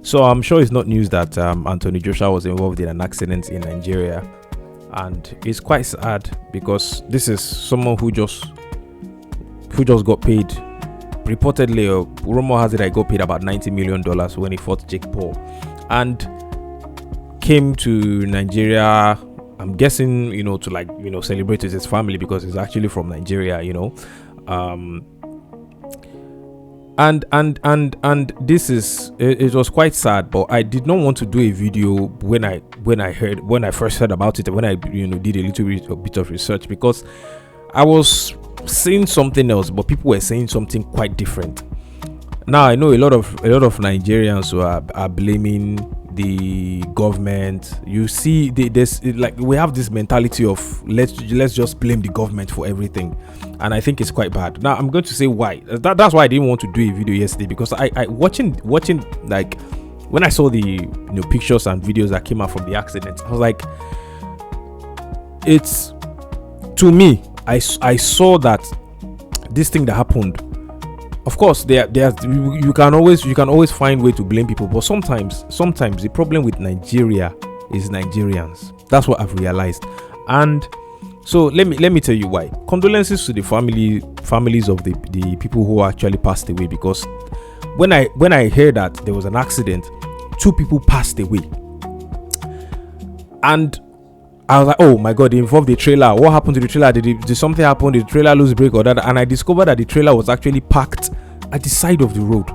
So I'm sure it's not news that Anthony Joshua was involved in an accident in Nigeria, and it's quite sad because this is someone who just got paid. Reportedly, rumor has it I got paid about $90 million when he fought Jake Paul, and came to Nigeria. I'm guessing, to celebrate with his family because he's actually from Nigeria, and this is it was quite sad, but I did not want to do a video when I first heard about it, when I did a little bit of research, because I was saying something else, but people were saying something quite different. Now I know a lot of Nigerians who are blaming the government. You see, we have this mentality of let's just blame the government for everything, and I think it's quite bad. Now I'm going to say why. That's why I didn't want to do a video yesterday, because I watching like when I saw the pictures and videos that came out from the accident, I was like, it's, to me, I saw that this thing that happened. Of course, you can always find way to blame people, but sometimes the problem with Nigeria is Nigerians. That's what I've realized, and so let me tell you why. Condolences to the families of the people who actually passed away, because when I heard that there was an accident, 2 people passed away, and I was like, oh my god, they involved the trailer. What happened to the trailer? Did something happen? Did the trailer lose brake or that? And I discovered that the trailer was actually parked at the side of the road.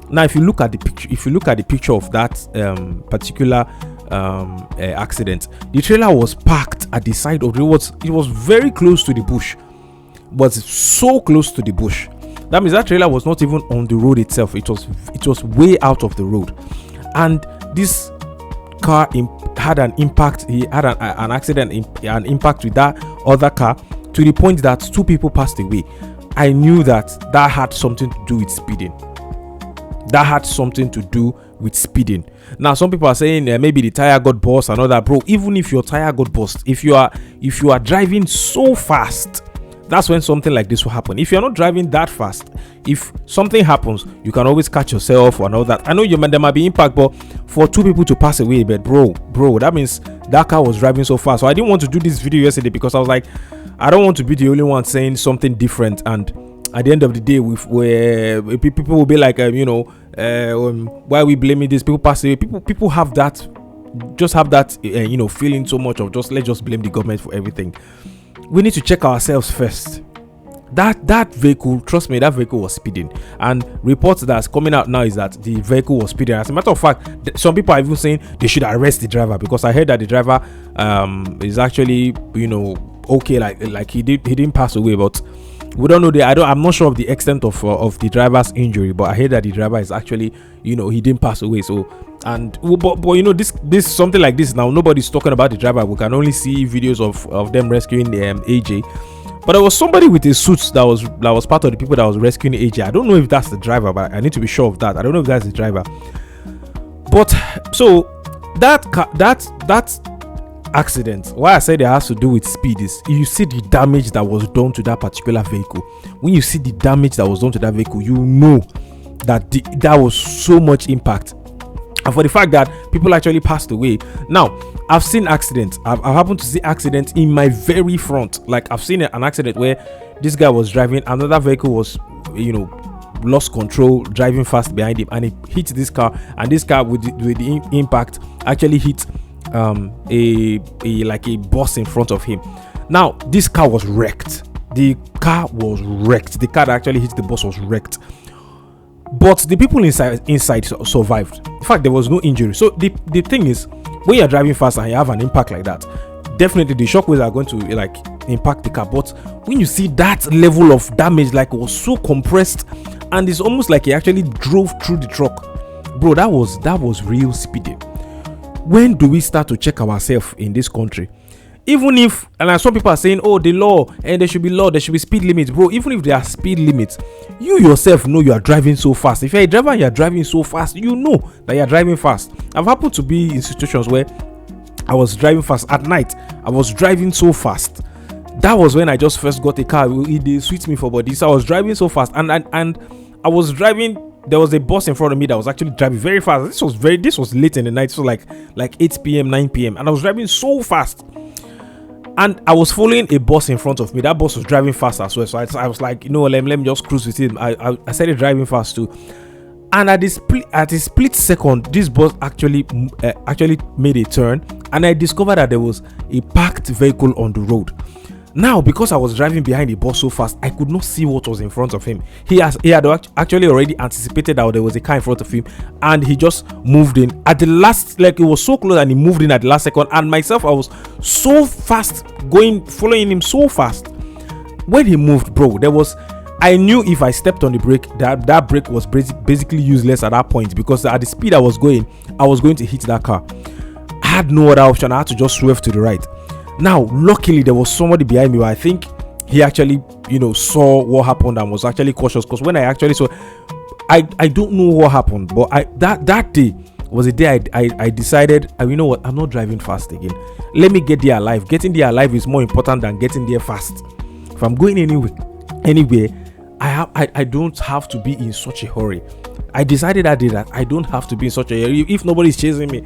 Now, if you look at the picture of that particular accident, the trailer was parked at the side of the road. It was very close to the bush, was so close to the bush. That means that trailer was not even on the road itself. It was way out of the road, and this car had an impact. He had an accident, an impact with that other car, to the point that 2 people passed away. I knew that had something to do with speeding. Now some people are saying maybe the tire got burst and all that. Bro, even if your tire got burst, if you are driving so fast, that's when something like this will happen. If you're not driving that fast, if something happens, you can always catch yourself and all that. I know there might be impact, but for 2 people to pass away, but bro, that means that car was driving so fast. So I didn't want to do this video yesterday because I was like, I don't want to be the only one saying something different, and at the end of the day, people will be like, why are we blaming this? People pass away. People have that feeling so much of let's just blame the government for everything. We need to check ourselves first. That vehicle, trust me, that vehicle was speeding, and reports that's coming out now is that the vehicle was speeding. As a matter of fact, some people are even saying they should arrest the driver, because I heard that the driver is actually okay, like he didn't pass away, but we don't know I'm not sure of the extent of the driver's injury, but I heard that the driver is actually he didn't pass away. So, and but this something like this now, nobody's talking about the driver. We can only see videos of them rescuing the AJ. But there was somebody with a suit that was part of the people that was rescuing AJ. I don't know if that's the driver, but I need to be sure of that. I don't know if that's the driver. But so that accident, why I said it has to do with speed, is you see the damage that was done to that particular vehicle. When you see the damage that was done to that vehicle, you know that that was so much impact. And for the fact that people actually passed away. Now, I've seen accidents. I've happened to see accidents in my very front. Like, I've seen an accident where this guy was driving, another vehicle was, lost control, driving fast behind him, and he hit this car, and this car with the impact actually hit a bus in front of him. Now, this car was wrecked. The car that actually hit the bus was wrecked. But the people inside survived. In fact, there was no injury. So the thing is, when you're driving fast and you have an impact like that, definitely the shockwaves are going to impact the car. But when you see that level of damage, like, it was so compressed, and it's almost like he actually drove through the truck, bro, that was real speeding. When do we start to check ourselves in this country? Even if, and some people are saying, oh, the law, and there should be speed limits, bro. Even if there are speed limits, you yourself know you are driving so fast. If you're a driver and you're driving so fast, you know that you're driving fast. I've happened to be in situations where I was driving fast at night. I was driving so fast. That was when I just first got a car. It suits me for body. So I was driving so fast, and I was driving there was a bus in front of me that was actually driving very fast. This was late in the night, so like 8 p.m., 9 p.m. and I was driving so fast. And I was following a bus in front of me. That bus was driving fast as well. So I was like, let me just cruise with him. I started driving fast too. And at a split second, this bus actually made a turn, and I discovered that there was a parked vehicle on the road. Now, because I was driving behind the bus so fast, I could not see what was in front of him. He had actually already anticipated that there was a car in front of him, and he just moved in at the last, like it was so close, and he moved in at the last second. And myself, I was so fast following him so fast. When he moved, bro, I knew if I stepped on the brake, that brake was basically useless at that point, because at the speed I was going to hit that car. I had no other option. I had to just swerve to the right. Now, luckily, there was somebody behind me. I think he actually, saw what happened and was actually cautious. Because when I actually saw, I don't know what happened, but that day was a day I decided, you know what, I'm not driving fast again. Let me get there alive. Getting there alive is more important than getting there fast. If I'm going anywhere, I don't have to be in such a hurry. I decided that day that I don't have to be in such a hurry. If nobody's chasing me,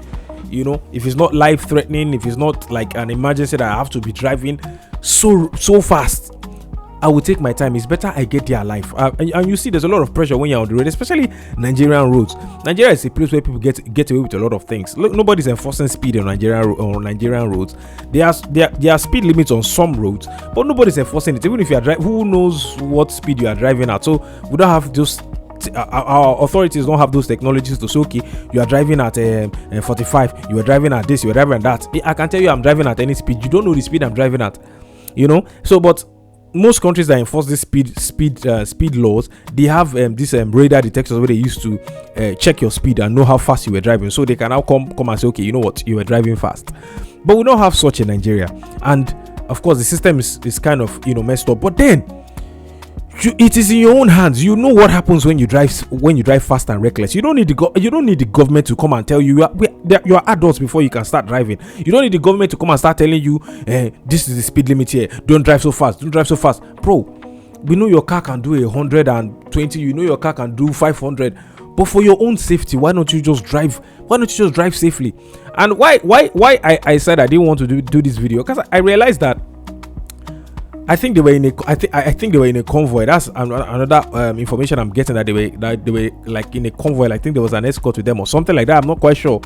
if it's not life threatening, if it's not like an emergency that I have to be driving so fast, I will take my time. It's better I get there alive. And you see, there's a lot of pressure when you're on the road, especially Nigerian roads. Nigeria is a place where people get away with a lot of things. Look, nobody's enforcing speed on Nigerian roads. There are speed limits on some roads, but nobody's enforcing it. Even if you are driving, who knows what speed you are driving at? So we don't have those. Our authorities don't have those technologies to say, okay, you are driving at 45, you are driving at this, you are driving at that. I can tell you I'm driving at any speed. You don't know the speed I'm driving at, so but most countries that enforce this speed laws, they have this radar detectors where they used to check your speed and know how fast you were driving, so they can now come and say, okay, you know what, you were driving fast. But we don't have such in Nigeria, and of course the system is kind of messed up. But then it is in your own hands. You know what happens when you drive fast and reckless. You don't need the government to come and tell you you are adults before you can start driving. You don't need the government to come and start telling you, this is the speed limit here. Don't drive so fast. Bro, we know your car can do 120. You know your car can do 500. But for your own safety, why don't you just drive? Why don't you just drive safely? And why I said I didn't want to do this video, because I realized that I think they were in a convoy. That's another information I'm getting, that they were like in a convoy. I think there was an escort with them or something like that. I'm not quite sure.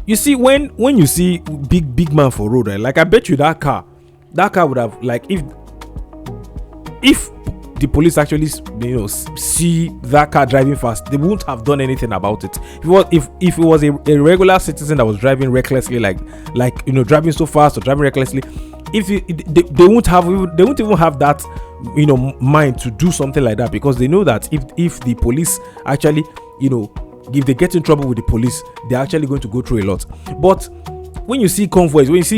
You see, when you see big man for road, right? Like, I bet you that car would have, like, if the police actually see that car driving fast, they wouldn't have done anything about it. If it was a regular citizen that was driving recklessly, like driving so fast or driving recklessly, they won't even have that mind to do something like that, because they know that if the police actually if they get in trouble with the police, they're actually going to go through a lot. But when you see convoys, if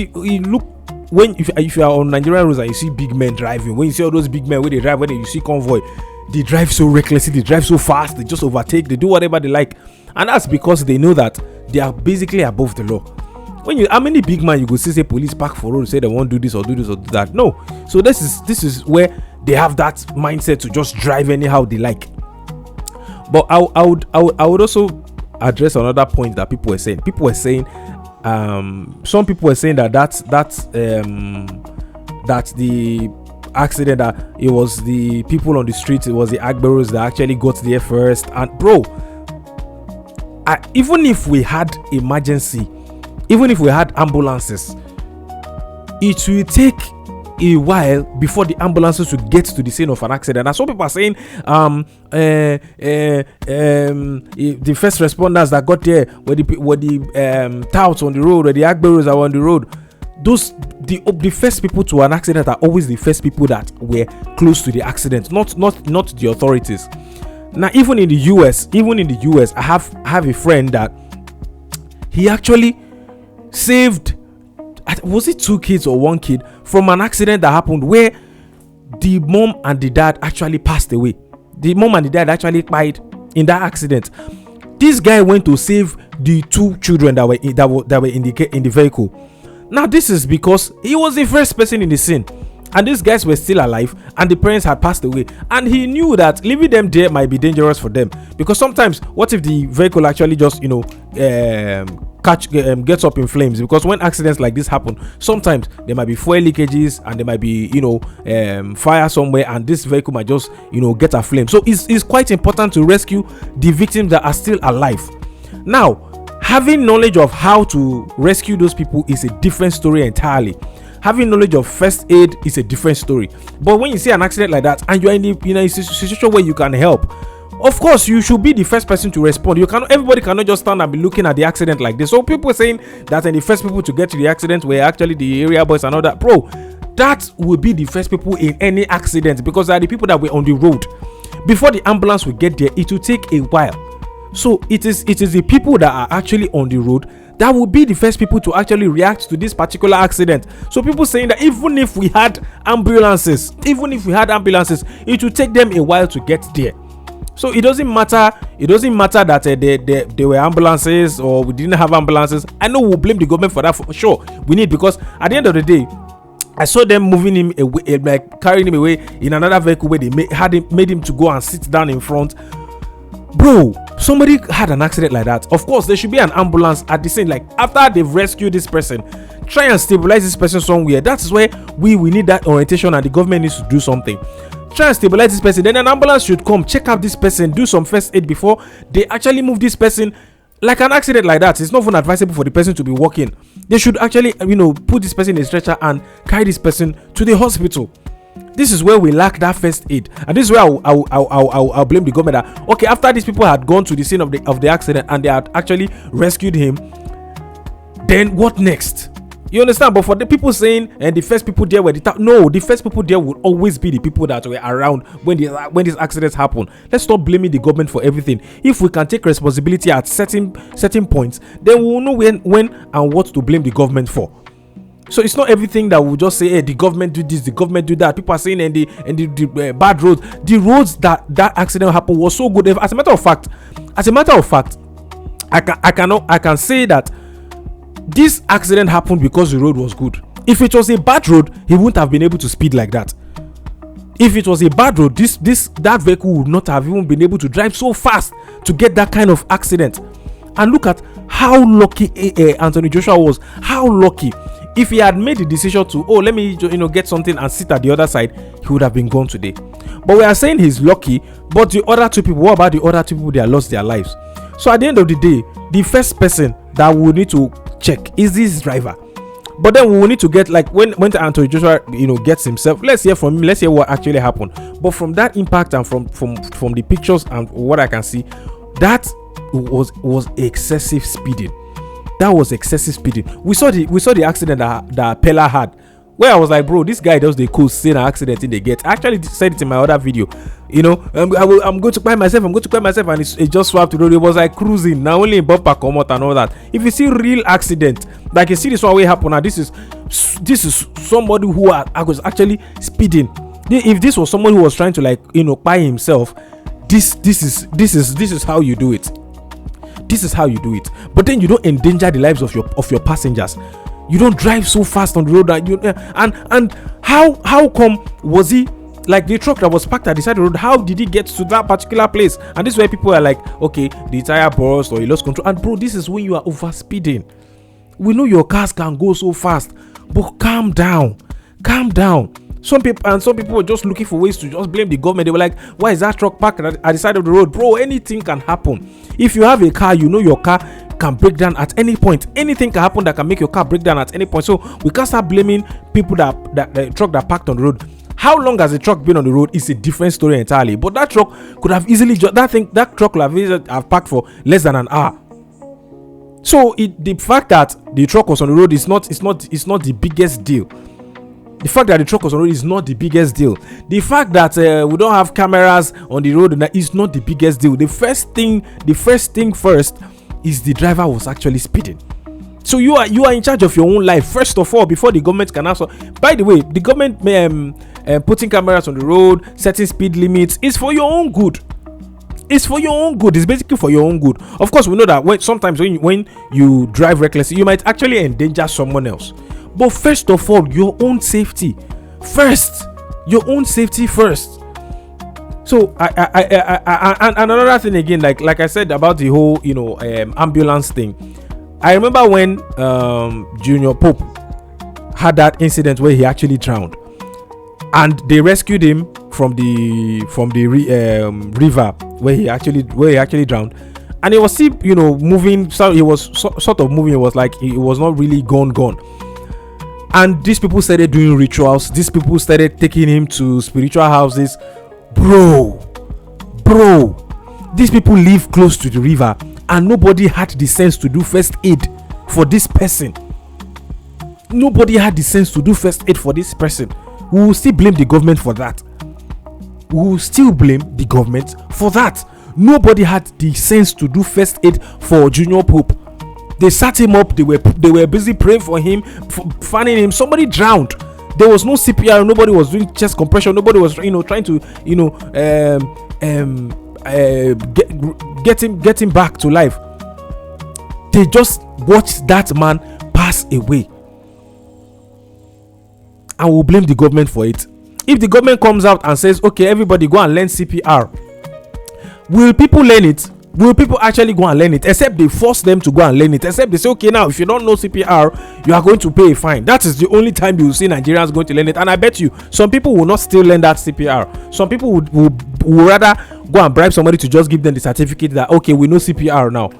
you are on Nigerian roads and you see big men driving, when you see all those big men when they drive, when you see convoy, they drive so recklessly, they drive so fast, they just overtake, they do whatever they like, and that's because they know that they are basically above the law. How many big man you go see say police park for road, say they won't do this or do that? No. So this is where they have that mindset to just drive anyhow they like. But I would also address another point that people were saying. Some people were saying that the accident, that it was the people on the street, it was the Agberos that actually got there first. And bro, even if we had emergency, even if we had ambulances, it will take a while before the ambulances will get to the scene of an accident. And some people are saying the first responders that got there were the touts on the road, or the Agberos that were on the road. The first people to an accident are always the first people that were close to the accident, not the authorities. Now, even in the US, I have a friend that he actually saved, was it 2 kids or 1 kid, from an accident that happened where the mom and the dad actually passed away. The mom and the dad actually died in that accident. This guy went to save the 2 children that were in the vehicle. Now, this is because he was the first person in the scene. and these guys were still alive, and the parents had passed away, and he knew that leaving them there might be dangerous for them, because sometimes what if the vehicle actually just gets up in flames? Because when accidents like this happen, sometimes there might be fuel leakages, and there might be fire somewhere, and this vehicle might just get aflame. So it's quite important to rescue the victims that are still alive. Now, having knowledge of how to rescue those people is a different story entirely. Having knowledge of first aid is a different story. But when you see an accident like that, and you're in a situation where you can help, of course you should be the first person to respond. Everybody cannot just stand and be looking at the accident like this. So people saying that the first people to get to the accident were actually the area boys and all that, bro, that will be the first people in any accident, because they are the people that were on the road. Before the ambulance will get there, it will take a while. So it is the people that are actually on the road that will be the first people to actually react to this particular accident. So people saying that even if we had ambulances, it will take them a while to get there. So it doesn't matter that there were ambulances or we didn't have ambulances. I know we'll blame the government for that, for sure. We need, because at the end of the day, I saw them moving him away, like carrying him away in another vehicle where they made him to go and sit down in front. Bro, somebody had an accident like that. Of course, there should be an ambulance at the scene. Like, after they've rescued this person, try and stabilize this person somewhere. That's where we need that orientation, and the government needs to do something. Try and stabilize this person. Then an ambulance should come, check out this person, do some first aid before they actually move this person. Like an accident like that, it's not even advisable for the person to be walking. They should actually, put this person in a stretcher and carry this person to the hospital. This is where we lack that first aid, and this is where I'll blame the government. That, okay, after these people had gone to the scene of the accident and they had actually rescued him, then what next? You understand? But for the people saying and the first people there were the first people there will always be the people that were around when these accidents happen. Let's stop blaming the government for everything. If we can take responsibility at certain points, then we will know when and what to blame the government for. So it's not everything that we'll just say, hey, the government do this, the government do that. People are saying and the bad roads. The roads that accident happened was so good. As a matter of fact, I can say that this accident happened because the road was good. If it was a bad road, he wouldn't have been able to speed like that. If it was a bad road, that vehicle would not have even been able to drive so fast to get that kind of accident. And look at how lucky Anthony Joshua was. How lucky. If he had made the decision to, let me get something and sit at the other side, he would have been gone today. But we are saying he's lucky. But the other two people, what about the other two people that lost their lives? So at the end of the day, the first person that we need to check is this driver. But then we will need to get, like, when Anthony Joshua gets himself, let's hear from him, let's hear what actually happened. But from that impact and from the pictures and what I can see, that was excessive speeding. That was excessive speeding. We saw the accident that Pella had, where I was like, bro, this guy does the cool seeing an accident in the gate. I actually said it in my other video. I'm going to buy myself, and it just swapped to the road. It was like cruising, now only in bumper come out and all that. If you see real accident, like you see this one way happen now, this is somebody who was actually speeding. If this was someone who was trying to buy himself, this is how you do it. This is how you do it. But then you don't endanger the lives of your passengers. You don't drive so fast on the road and how come was he, like, the truck that was parked at the side of the road, how did he get to that particular place? And this is where people are like, okay, the tire burst or he lost control. And bro, this is when you are over speeding. We know your cars can go so fast, but calm down. Some people were just looking for ways to just blame the government. They were like, why is that truck parked at the side of the road? Bro, anything can happen. If you have a car, your car can break down at any point. Anything can happen that can make your car break down at any point. So we can't start blaming people that the truck that parked on the road. How long has the truck been on the road is a different story entirely. But that truck could have easily that truck could have parked for less than an hour. So the fact that the truck was on the road is not the biggest deal. The fact that the truck was on the road is not the biggest deal. The fact that we don't have cameras on the road is not the biggest deal. The first thing first is the driver was actually speeding. So you are in charge of your own life first of all before the government can also. By the way, the government putting cameras on the road, setting speed limits is for your own good. It's for your own good. It's basically for your own good. Of course, we know that sometimes when you drive recklessly, you might actually endanger someone else. But first of all, your own safety. first. Your own safety first. So and another thing again, like I said about the whole ambulance thing. I remember when Junior Pope had that incident where he actually drowned, and they rescued him from the river where he actually drowned, and he was still moving. So he was sort of moving. It was like it was not really gone. And these people started doing rituals. These people started taking him to spiritual houses. Bro, these people live close to the river, and nobody had the sense to do first aid for this person. Nobody had the sense to do first aid for this person. We will still blame the government for that. Nobody had the sense to do first aid for Junior Pope. They sat him up. They were busy praying for him, fanning him. Somebody drowned. There was no CPR. Nobody was doing chest compression. Nobody was trying to get him back to life. They just watched that man pass away, and will blame the government for it. If the government comes out and says, okay, everybody go and learn CPR, will people learn it? Will people actually go and learn it? Except they force them to go and learn it. Except they say, okay, now if you don't know CPR, you are going to pay a fine. That is the only time you will see Nigerians going to learn it. And I bet you some people will not still learn that CPR. Some people would rather go and bribe somebody to just give them the certificate that, okay, we know CPR now.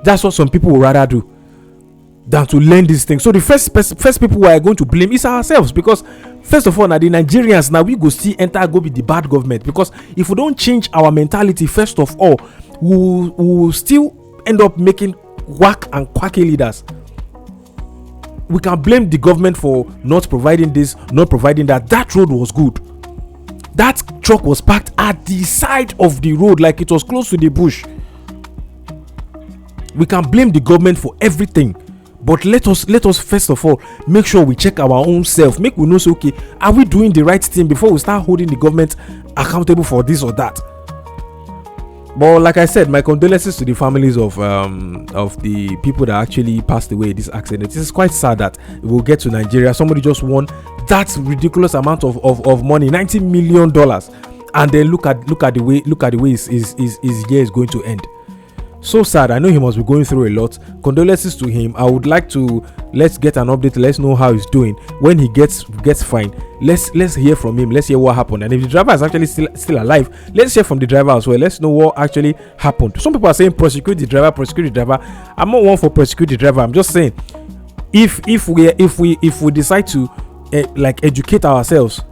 That's what some people would rather do than to learn these things. So the first people we are going to blame is ourselves, because first of all, now the Nigerians, now we go see go be the bad government, because if we don't change our mentality, first of all, we will still end up making whack and quacky leaders. We can blame the government for not providing this, not providing that. That road was good. That truck was parked at the side of the road, like it was close to the bush. We can blame the government for everything, but let us first of all make sure we check our own self. Make we know, say, okay, are we doing the right thing before we start holding the government accountable for this or that? But like I said, my condolences to the families of the people that actually passed away in this accident. This is quite sad that we will get to Nigeria. Somebody just won that ridiculous amount of money, $90 million, and then look at the way his year is going to end. So sad. I know he must be going through a lot. Condolences to him. I would like to let's get an update. Let's know how he's doing. When he gets fine, let's hear from him. Let's hear what happened. And if the driver is actually still alive, let's hear from the driver as well. Let's know what actually happened. Some people are saying prosecute the driver. I'm not one for prosecute the driver. I'm just saying, if we decide to educate ourselves,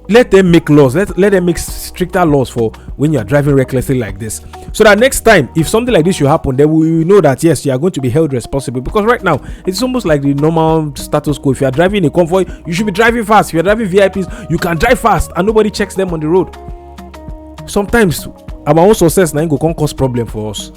let them make laws. Let them make stricter laws for when you are driving recklessly like this, so that next time if something like this should happen, then we know that yes, you are going to be held responsible. Because right now it's almost like the normal status quo. If you are driving a convoy, you should be driving fast. If you are driving VIPs, you can drive fast and nobody checks them on the road. Sometimes our own success now go cause problem for us.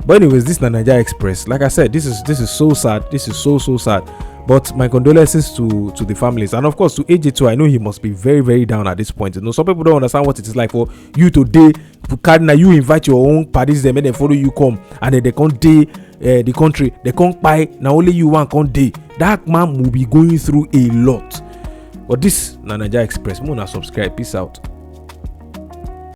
But anyways, this is Naija Express. Like I said, this is so sad. This is so sad. But my condolences to the families, and of course to AJ too. I know he must be very, very down at this point. Some people don't understand what it is like for you today. You invite your own parties, them and they follow you come, and then they can't day the country. They can't buy. Now only you one can't day. That man will be going through a lot. But this Naija Express. Mona subscribe. Peace out.